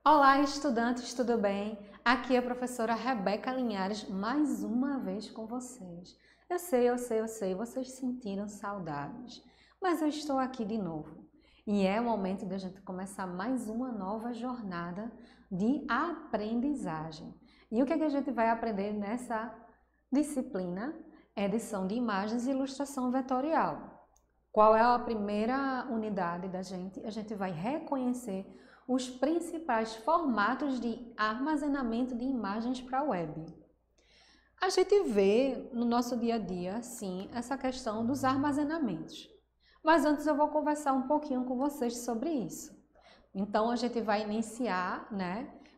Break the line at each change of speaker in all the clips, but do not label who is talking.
Olá, estudantes, tudo bem? Aqui é a professora Rebeca Linhares, mais uma vez com vocês. Eu sei, vocês sentiram saudades, mas eu estou aqui de novo. E é o momento de a gente começar mais uma nova jornada de aprendizagem. E o que é que a gente vai aprender nessa disciplina? Edição de imagens e ilustração vetorial. Qual é a primeira unidade da gente? A gente vai reconhecer os principais formatos de armazenamento de imagens para a web. A gente vê no nosso dia a dia, sim, essa questão dos armazenamentos. Mas antes eu vou conversar um pouquinho com vocês sobre isso. Então a gente vai iniciar,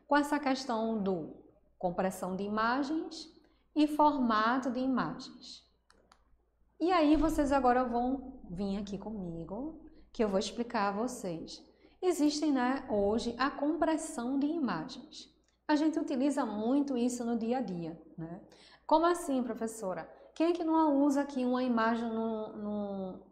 com essa questão do compressão de imagens e formato de imagens. E aí vocês agora vão vir aqui comigo, que eu vou explicar a vocês. Existem, hoje a compressão de imagens. A gente utiliza muito isso no dia a dia, né? Como assim, professora? Quem é que não usa aqui uma imagem no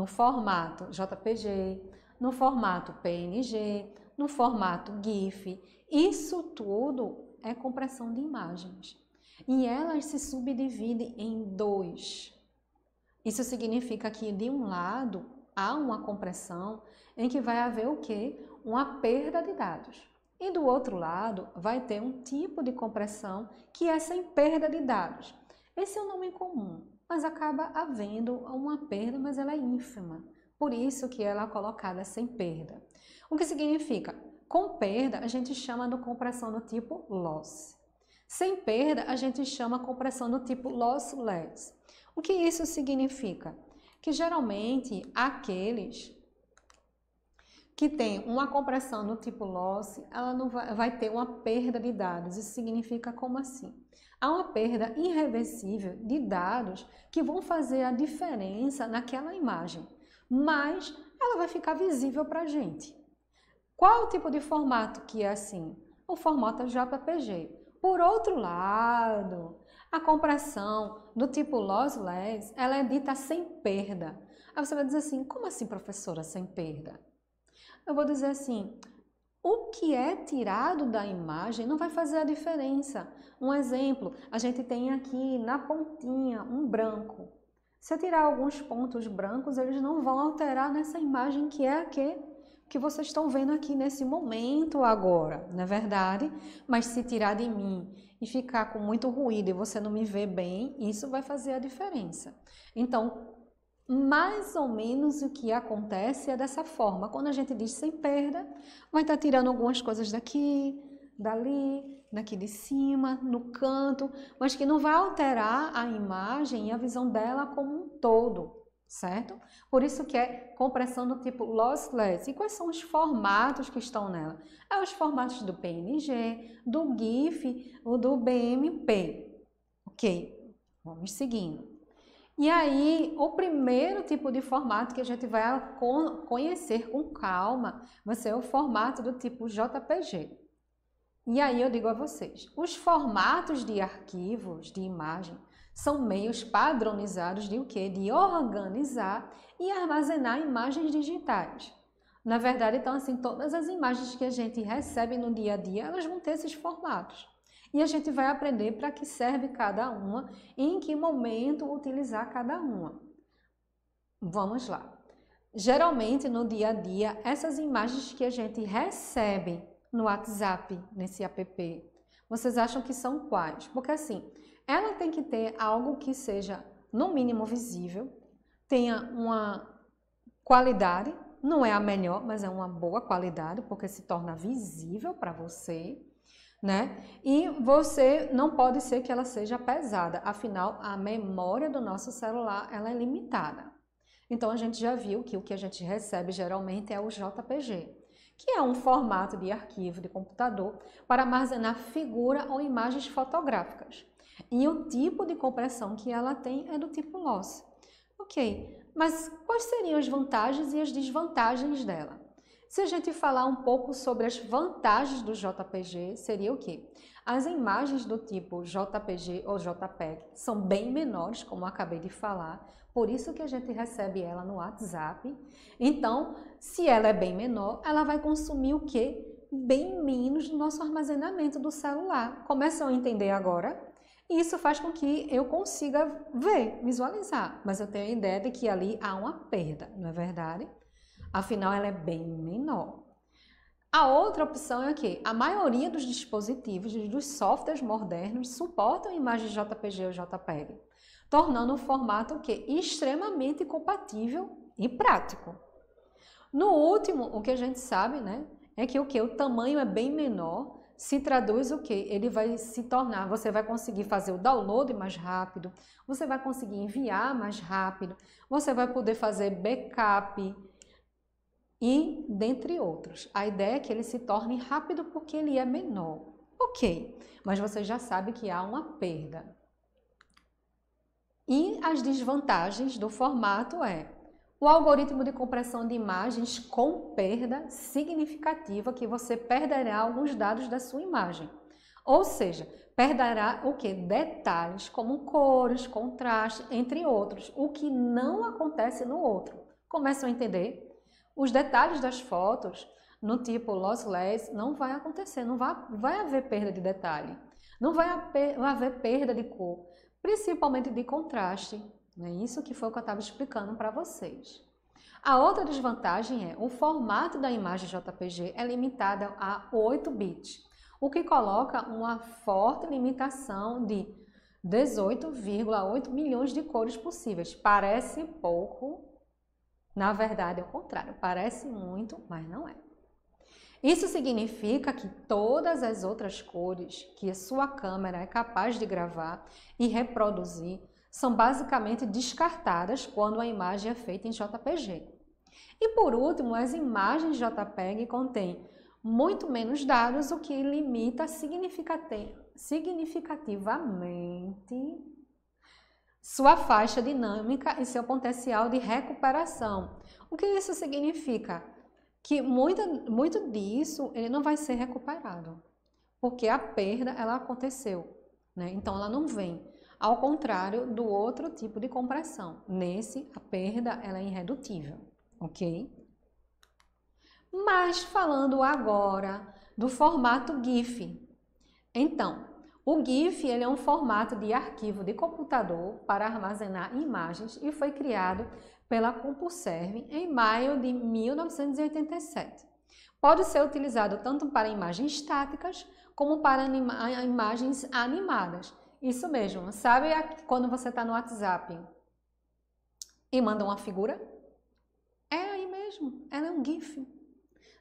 formato JPG, no formato PNG, no formato GIF? Isso tudo é compressão de imagens. E elas se subdividem em dois. Isso significa que de um lado há uma compressão em que vai haver o quê? Uma perda de dados. E do outro lado vai ter um tipo de compressão que é sem perda de dados. Esse é um nome comum, mas acaba havendo uma perda, mas ela é ínfima. Por isso que ela é colocada sem perda. O que significa? Com perda a gente chama de compressão do tipo loss. Sem perda a gente chama compressão do tipo lossless. O que isso significa? Que geralmente aqueles que têm uma compressão no tipo loss, ela não vai ter uma perda de dados. Isso significa como assim? Há uma perda irreversível de dados que vão fazer a diferença naquela imagem, mas ela vai ficar visível para a gente. Qual o tipo de formato que é assim? O formato JPG. Por outro lado, a compressão do tipo lossless, ela é dita sem perda. Aí você vai dizer assim, como assim, professora, sem perda? Eu vou dizer assim, o que é tirado da imagem não vai fazer a diferença. Um exemplo, a gente tem aqui na pontinha um branco. Se eu tirar alguns pontos brancos, eles não vão alterar nessa imagem que é a que vocês estão vendo aqui nesse momento agora, não é verdade? Mas se tirar de mim e ficar com muito ruído e você não me vê bem, isso vai fazer a diferença. Então, mais ou menos o que acontece é dessa forma. Quando a gente diz sem perda, vai estar tirando algumas coisas daqui, dali, daqui de cima, no canto, mas que não vai alterar a imagem e a visão dela como um todo, certo? Por isso que é compressão do tipo lossless. E quais são os formatos que estão nela? É os formatos do PNG, do GIF ou do BMP. Ok, vamos seguindo. E aí, o primeiro tipo de formato que a gente vai conhecer com calma vai ser o formato do tipo JPG. E aí eu digo a vocês, os formatos de arquivos, de imagem, são meios padronizados de o quê? De organizar e armazenar imagens digitais. Na verdade, então, assim, todas as imagens que a gente recebe no dia a dia, elas vão ter esses formatos. E a gente vai aprender para que serve cada uma e em que momento utilizar cada uma. Vamos lá. Geralmente, no dia a dia, essas imagens que a gente recebe no WhatsApp, nesse app, vocês acham que são quais? Porque assim, ela tem que ter algo que seja, no mínimo, visível, tenha uma qualidade, não é a melhor, mas é uma boa qualidade, porque se torna visível para você, E você não pode ser que ela seja pesada, afinal, a memória do nosso celular, ela é limitada. Então, a gente já viu que o que a gente recebe geralmente é o JPG, que é um formato de arquivo de computador para armazenar figura ou imagens fotográficas. E o tipo de compressão que ela tem é do tipo loss. Ok, mas quais seriam as vantagens e as desvantagens dela? Se a gente falar um pouco sobre as vantagens do JPG, seria o quê? As imagens do tipo JPG ou JPEG são bem menores, como eu acabei de falar, por isso que a gente recebe ela no WhatsApp. Então, se ela é bem menor, ela vai consumir o quê? Bem menos do nosso armazenamento do celular. Começam a entender agora? E isso faz com que eu consiga ver, visualizar, mas eu tenho a ideia de que ali há uma perda, não é verdade? Afinal, ela é bem menor. A outra opção é que a maioria dos dispositivos, dos softwares modernos, suportam imagens JPG ou JPEG, tornando o formato o quê? Extremamente compatível e prático. No último, o que a gente sabe, né, é que o tamanho é bem menor, se traduz o quê? Ele vai se tornar, você vai conseguir fazer o download mais rápido, você vai conseguir enviar mais rápido, você vai poder fazer backup, e dentre outros. A ideia é que ele se torne rápido porque ele é menor. Ok, mas você já sabe que há uma perda. E as desvantagens do formato é o algoritmo de compressão de imagens com perda significativa, que você perderá alguns dados da sua imagem. Ou seja, perderá o que? Detalhes como cores, contraste, entre outros, o que não acontece no outro. Começam a entender? Os detalhes das fotos, no tipo lossless, não vai acontecer, não vai haver perda de detalhe, não vai haver perda de cor, principalmente de contraste. É isso que foi o que eu estava explicando para vocês. A outra desvantagem é o formato da imagem JPG é limitado a 8 bits, o que coloca uma forte limitação de 18,8 milhões de cores possíveis. Parece pouco. Na verdade, é o contrário, parece muito, mas não é. Isso significa que todas as outras cores que a sua câmera é capaz de gravar e reproduzir são basicamente descartadas quando a imagem é feita em JPG. E por último, as imagens JPEG contêm muito menos dados, o que limita significativamente sua faixa dinâmica e seu potencial de recuperação. O que isso significa? Que muito disso ele não vai ser recuperado, porque a perda ela aconteceu, né? Então ela não vem, ao contrário do outro tipo de compressão. Nesse, a perda ela é irredutível, ok? Mas falando agora do formato GIF. Então, o GIF ele é um formato de arquivo de computador para armazenar imagens e foi criado pela CompuServe em maio de 1987. Pode ser utilizado tanto para imagens estáticas como para imagens animadas. Isso mesmo, sabe quando você está no WhatsApp e manda uma figura? É aí mesmo, ela é um GIF.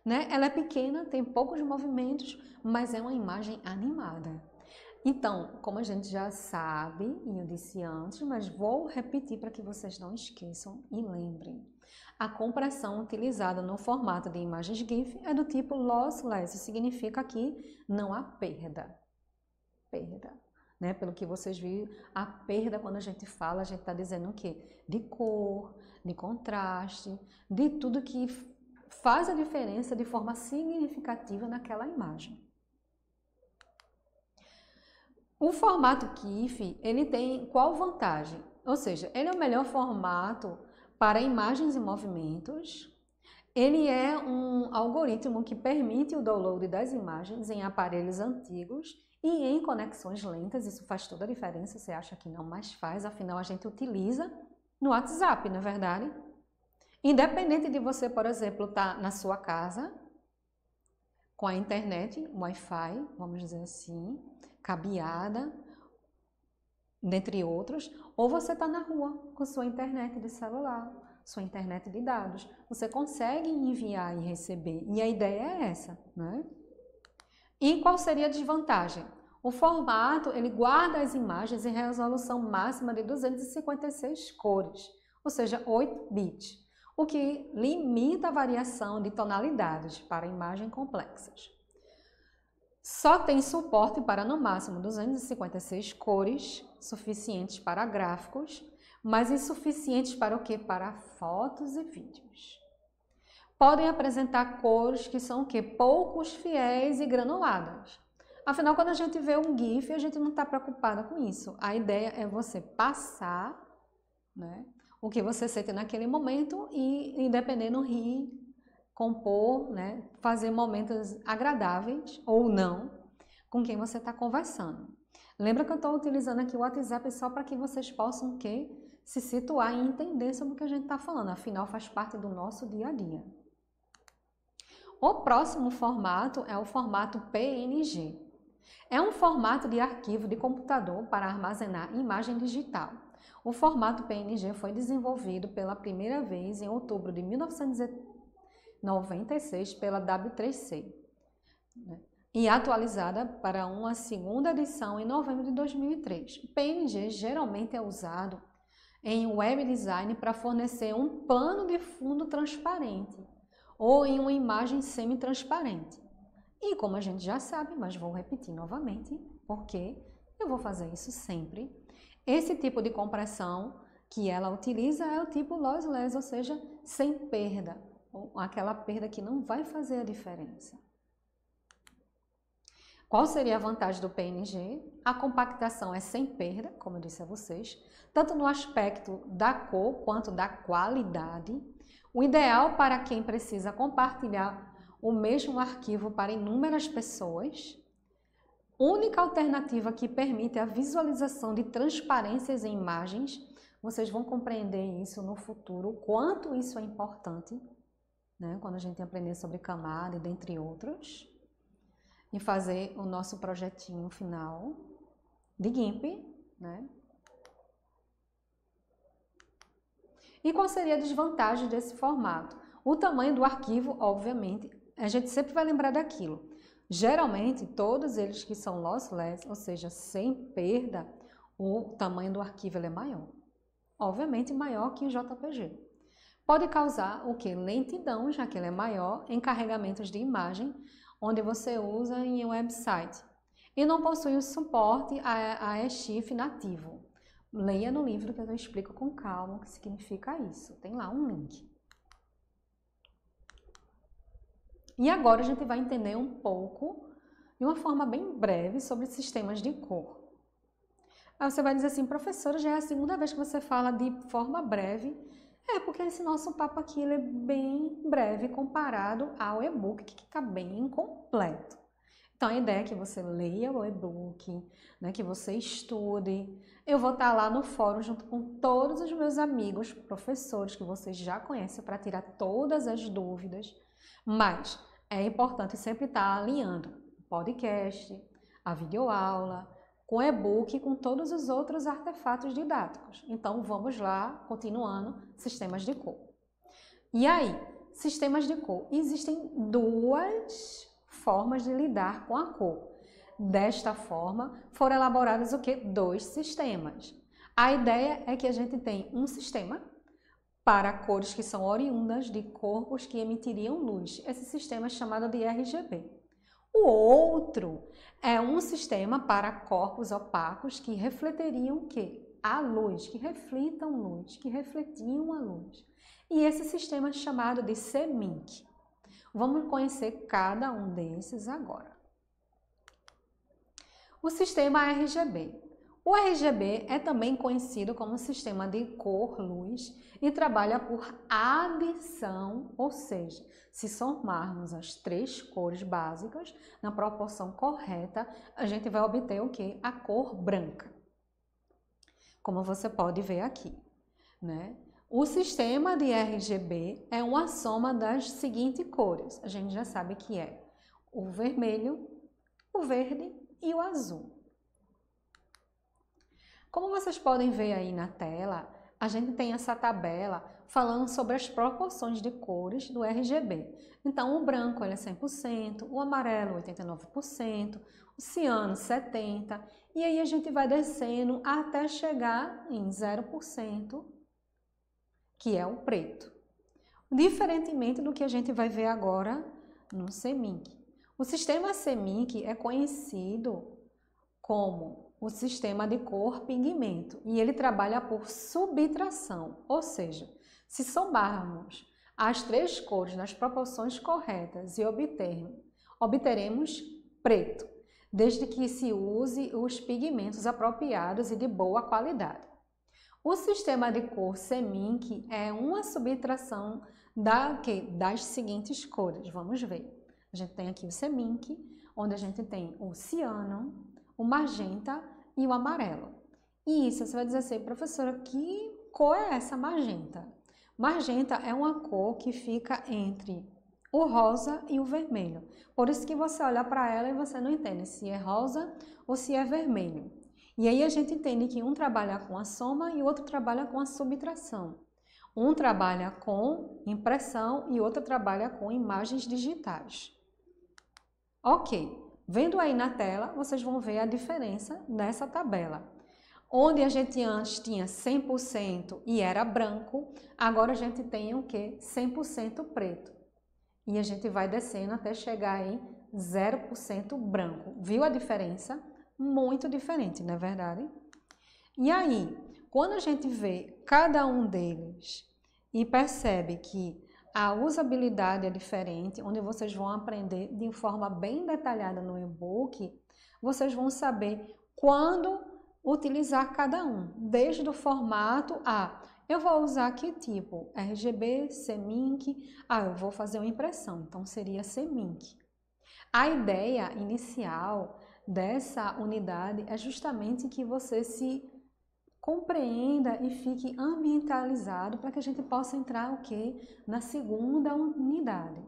Né? Ela é pequena, tem poucos movimentos, mas é uma imagem animada. Então, como a gente já sabe, e eu disse antes, mas vou repetir para que vocês não esqueçam e lembrem. A compressão utilizada no formato de imagens GIF é do tipo lossless, isso significa que não há perda. Perda. Né? Pelo que vocês viram, a perda, quando a gente fala, a gente está dizendo o quê? De cor, de contraste, de tudo que faz a diferença de forma significativa naquela imagem. O formato GIF, ele tem qual vantagem? Ou seja, ele é o melhor formato para imagens em movimentos. Ele é um algoritmo que permite o download das imagens em aparelhos antigos e em conexões lentas. Isso faz toda a diferença, você acha que não, mas faz, afinal a gente utiliza no WhatsApp, não é verdade? Independente de você, por exemplo, estar na sua casa, com a internet, Wi-Fi, vamos dizer assim, cabeada, dentre outros, ou você está na rua com sua internet de celular, sua internet de dados. Você consegue enviar e receber, e a ideia é essa, né? E qual seria a desvantagem? O formato, ele guarda as imagens em resolução máxima de 256 cores, ou seja, 8 bits. O que limita a variação de tonalidades para imagens complexas. Só tem suporte para no máximo 256 cores, suficientes para gráficos, mas insuficientes para o quê? Para fotos e vídeos. podem apresentar cores que são o quê? Poucos fiéis e granuladas. Afinal, quando a gente vê um GIF, a gente não está preocupada com isso. A ideia é você passar, né, o que você sente naquele momento e, dependendo, rir, compor, né, fazer momentos agradáveis ou não com quem você está conversando. Lembra que eu estou utilizando aqui o WhatsApp só para que vocês possam se situar e entender sobre o que a gente está falando. Afinal, faz parte do nosso dia a dia. O próximo formato é o formato PNG. É um formato de arquivo de computador para armazenar imagem digital. O formato PNG foi desenvolvido pela primeira vez em outubro de 1996 pela W3C e atualizada para uma segunda edição em novembro de 2003. O PNG geralmente é usado em web design para fornecer um plano de fundo transparente ou em uma imagem semi-transparente. E como a gente já sabe, mas vou repetir novamente, porque eu vou fazer isso sempre, esse tipo de compressão que ela utiliza é o tipo lossless, ou seja, sem perda, ou aquela perda que não vai fazer a diferença. Qual seria a vantagem do PNG? A compactação é sem perda, como eu disse a vocês, tanto no aspecto da cor quanto da qualidade. O ideal para quem precisa compartilhar o mesmo arquivo para inúmeras pessoas. Única alternativa que permite a visualização de transparências em imagens. Vocês vão compreender isso no futuro, o quanto isso é importante, né? Quando a gente aprender sobre camada e dentre outros. E fazer o nosso projetinho final de GIMP, né? E qual seria a desvantagem desse formato? O tamanho do arquivo, obviamente, a gente sempre vai lembrar daquilo. Geralmente, todos eles que são lossless, ou seja, sem perda, o tamanho do arquivo é maior. Obviamente, maior que o JPG. Pode causar o quê? Lentidão, já que ele é maior, em carregamentos de imagem, onde você usa em um website. E não possui o suporte a EXIF nativo. Leia no livro que eu explico com calma o que significa isso. Tem lá um link. E agora a gente vai entender um pouco, de uma forma bem breve, sobre sistemas de cor. Aí você vai dizer assim, professora, já é a segunda vez que você fala de forma breve. É, porque esse nosso papo aqui ele é bem breve comparado ao e-book, que está bem incompleto. Então, a ideia é que você leia o e-book, né, que você estude. Eu vou estar lá no fórum junto com todos os meus amigos, professores que vocês já conhecem, para tirar todas as dúvidas. Mas é importante sempre estar alinhando o podcast, a videoaula, com e-book e com todos os outros artefatos didáticos. Então, vamos lá, continuando, sistemas de cor. E aí, sistemas de cor. Existem duas formas de lidar com a cor. Desta forma, foram elaborados o quê? 2 sistemas. A ideia é que a gente tem um sistema para cores que são oriundas de corpos que emitiriam luz. Esse sistema é chamado de RGB. O outro é um sistema para corpos opacos que refletiriam o quê? A luz, que reflitam luz, que refletiam a luz. E esse sistema é chamado de CMYK. Vamos conhecer cada um desses agora. O sistema RGB. O RGB é também conhecido como sistema de cor-luz e trabalha por adição, ou seja, se somarmos as 3 cores básicas na proporção correta, a gente vai obter o quê? A cor branca. Como você pode ver aqui, né? O sistema de RGB é uma soma das seguintes cores. A gente já sabe que é o vermelho, o verde e o azul. Como vocês podem ver aí na tela, a gente tem essa tabela falando sobre as proporções de cores do RGB. Então, o branco ele é 100%, o amarelo 89%, o ciano 70%, e aí a gente vai descendo até chegar em 0%, que é o preto. Diferentemente do que a gente vai ver agora no CMYK. O sistema CMYK é conhecido como o sistema de cor-pigmento e ele trabalha por subtração, ou seja, se somarmos as 3 cores nas proporções corretas e obteremos preto, desde que se use os pigmentos apropriados e de boa qualidade. O sistema de cor CMYK é uma subtração das seguintes cores. Vamos ver. A gente tem aqui o CMYK, onde a gente tem o ciano, o magenta e o amarelo. E isso, você vai dizer assim, professora, que cor é essa magenta? Magenta é uma cor que fica entre o rosa e o vermelho. Por isso que você olha para ela e você não entende se é rosa ou se é vermelho. E aí a gente entende que um trabalha com a soma e o outro trabalha com a subtração. Um trabalha com impressão e outro trabalha com imagens digitais. Ok, vendo aí na tela, vocês vão ver a diferença nessa tabela. Onde a gente antes tinha 100% e era branco, agora a gente tem o quê? 100% preto. E a gente vai descendo até chegar em 0% branco. Viu a diferença? Muito diferente, não é verdade? E aí, quando a gente vê cada um deles e percebe que a usabilidade é diferente, onde vocês vão aprender de forma bem detalhada no e-book, vocês vão saber quando utilizar cada um, desde o formato a eu vou usar que tipo? RGB, CMYK, eu vou fazer uma impressão, então seria CMYK. A ideia inicial dessa unidade é justamente que você se compreenda e fique ambientalizado para que a gente possa entrar o quê? Na segunda unidade.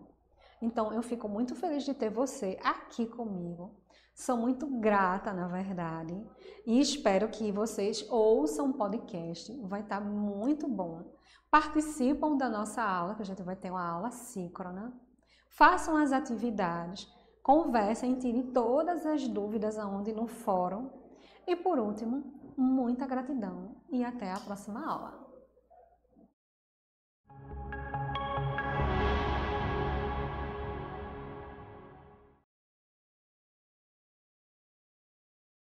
Então, eu fico muito feliz de ter você aqui comigo. Sou muito grata, na verdade, e espero que vocês ouçam o podcast, vai estar muito bom. Participam da nossa aula, que a gente vai ter uma aula síncrona. Façam as atividades, conversem, tirem todas as dúvidas aonde no fórum. E por último, muita gratidão e até a próxima aula.